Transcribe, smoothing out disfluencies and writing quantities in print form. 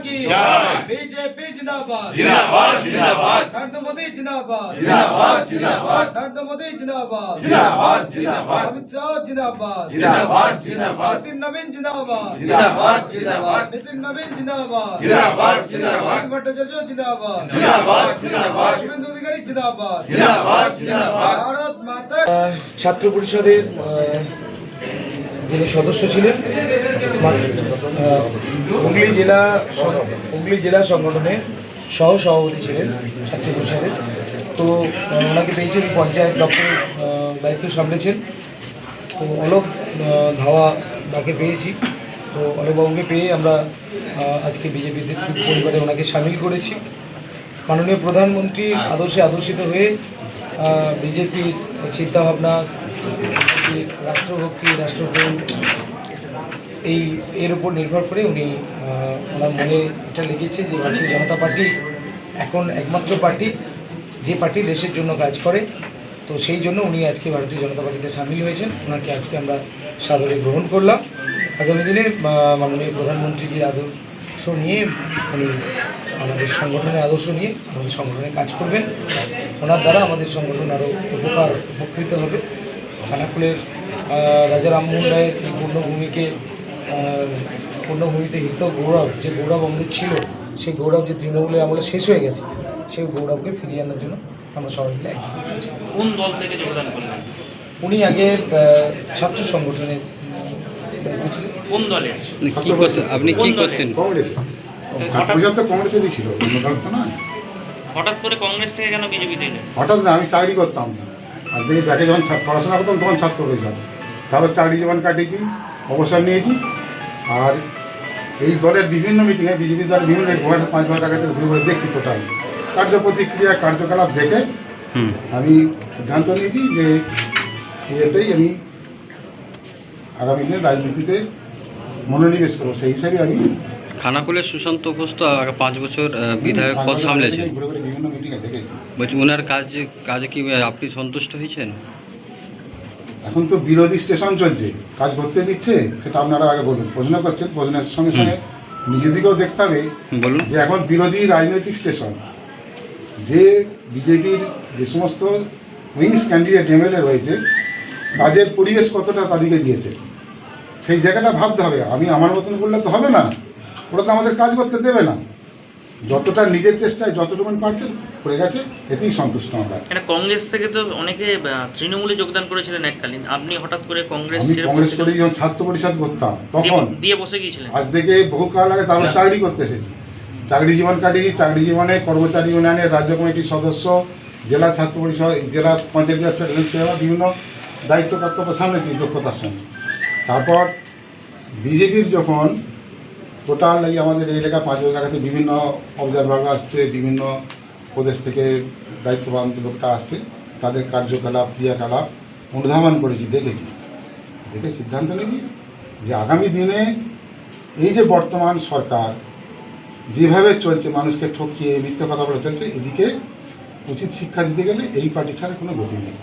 की बीजेपी जिंदाबाद जिंदाबाद जिंदाबाद नरेंद्र मोदी जिंदाबाद जिंदाबाद जिंदाबाद नरेंद्र मोदी जिंदाबाद जिंदाबाद जिंदाबाद अमित शाह जिंदाबाद जिंदाबाद जिंदाबाद नितिन नवीन जिंदाबाद जिंदाबाद जिंदाबाद नितिन नवीन जिंदाबाद जिंदाबाद जिंदाबाद भट्टाचार्य जिंदाबाद जिंदाबाद जिंदाबाद शुभेंदु अधिकारी जिंदाबाद जिंदाबाद जिंदाबाद भारत माता ছাত্র পরিষদের যিনি সদস্য ছিলেন হুগলি জেলা সংগঠনের সহ সভাপতি ছিলেন ছাত্র পরিষদের। তো ওনাকে পেয়েছি পঞ্চায়েত দপ্তরের দায়িত্ব সামলেছেন। তো অলোক ধাওয়া তাকে পেয়েছি। তো অলোকবাবুকে পেয়ে আমরা আজকে বিজেপিতে পরিবারে ওনাকে সামিল করেছি। মাননীয় প্রধানমন্ত্রী আদর্শে আদর্শিত হয়ে বিজেপির চিন্তাভাবনা, রাষ্ট্রভক্তি, রাষ্ট্রপ্রেম এর উপর নির্ভর করে উনি ওনার মনে এটা লেগেছে যে ভারতীয় জনতা পার্টি এখন একমাত্র পার্টি যে পার্টি দেশের জন্য কাজ করে। তো সেই জন্য উনি আজকে ভারতীয় জনতা পার্টিতে সামিল হয়েছেন। ওনাকে আজকে আমরা সাদরে গ্রহণ করলাম। আগামী দিনে মাননীয় প্রধানমন্ত্রীজির আদর্শ নিয়ে উনি আমাদের সংগঠনের আদর্শ নিয়ে আমাদের সংগঠনে কাজ করবেন। ওনার দ্বারা আমাদের সংগঠন আরও উপকৃত হবে। খানাকুলের রাজা রামমোহন রায়ের এই পূর্ণভূমিতে হিত গৌরব, যে গৌরব আমাদের ছিল, সেই গৌরব যে তৃণমূলের আমলে শেষ হয়ে গেছে, সেই গৌরবকে ফিরিয়ে আনার জন্য আমরা সবাই মিলে একসাথে কাজ করব। কোন দল থেকে যোগদান করলেন? উনি আগে ছাত্র সংগঠনের দায়িত্ব ছিলেন। কোন দলে? কি করতেন আপনি? কি করতেন? কংগ্রেসেরই ছিল, অন্য দল তো নয়। হঠাৎ করে কংগ্রেস থেকে কেন বিজেপিতে এলেন? হঠাৎ না, আমি চাকরি করতাম আর দেখি ব্যাকে যখন পড়াশোনা করতাম তখন ছাত্র পরিষদ, তারপর চাকরি জীবন কাটিয়েছি, অবসর নিয়েছি। আর এই দলের বিভিন্ন মিটিংয়ে বিজেপি দলের বিভিন্ন 5,000 টাকা থেকে ঘুরে ঘুরে দেখছি টোটাল কার্য প্রতিক্রিয়া কার্যকলাপ দেখে আমি সিদ্ধান্ত নিয়েছি যে এটাই আমি আগামী দিনে রাজনীতিতে মনোনিবেশ করবো। সেই হিসাবে আমি খানাকুলের সুশান্ত ঘোষ তো 5 বছর বিধায়ক পদ সামলেছেন। ঘুরে ঘুরে বিভিন্ন মিটিংয়ে দেখেছি। বলছি ওনার কাজে কি আপনি সন্তুষ্ট হয়েছেন? এখন তো বিরোধী স্টেশন চলছে, কাজ করতে দিচ্ছে, সেটা আপনারা আগে বলুন। প্রশ্ন করছেন, প্রশ্নের সঙ্গে সঙ্গে নিজেদিকেও দেখতে হবে বলুন। যে এখন বিরোধী রাজনৈতিক স্টেশন, যে বিজেপির যে সমস্ত উইংস ক্যান্ডিডেট এমএলএ রয়েছে, কাজের পরিবেশ কতটা তাদেরকে দিয়েছে সেই জায়গাটা ভাবতে হবে। আমি আমার মতন করলে তো হবে না, ওরা তো আমাদের কাজ করতে দেবে না। যতটা নিজের চেষ্টায় যতটুকু পারছে করে গেছে, এতেই সন্তুষ্ট আমরা। এটা কংগ্রেস থেকে তো অনেকে তৃণমূলে যোগদান করেছিলেন এককালীন, আপনি হঠাৎ করে কংগ্রেস আমি ছেড়ে কংগ্রেস বসে করে যখন ছাত্র পরিষদ করতাম তখন দিয়ে বসে গিয়েছিলেন। আজ থেকে বহু কাল আগে তারপর চাকরি করতে এসেছি, চাকরি জীবন কাটিয়েছি। চাকরি জীবনে কর্মচারী ইউনিয়নের রাজ্য কমিটির সদস্য, জেলা ছাত্র পরিষদ, জেলা পঞ্চায়েত সেবা, বিভিন্ন দায়িত্ব কর্তব্য সামলেছি দক্ষতার সঙ্গে। তারপর বিজেপির যখন টোটাল এই আমাদের এই এলাকা 5 জায়গাতে বিভিন্ন অবজারভার আসছে, বিভিন্ন প্রদেশ থেকে দায়িত্ববান লোকটা আসছে, তাদের কার্যকলাপ ক্রিয়াকলাপ অনুধাবন করেছি, দেখে সিদ্ধান্ত নিয়েছি যে আগামী দিনে এই যে বর্তমান সরকার যেভাবে চলছে, মানুষকে ঠকিয়ে মিথ্যে কথা বলে চলছে, এদিকে উচিত শিক্ষা দিতে গেলে এই পার্টি ছাড়া কোনো গতি নেই।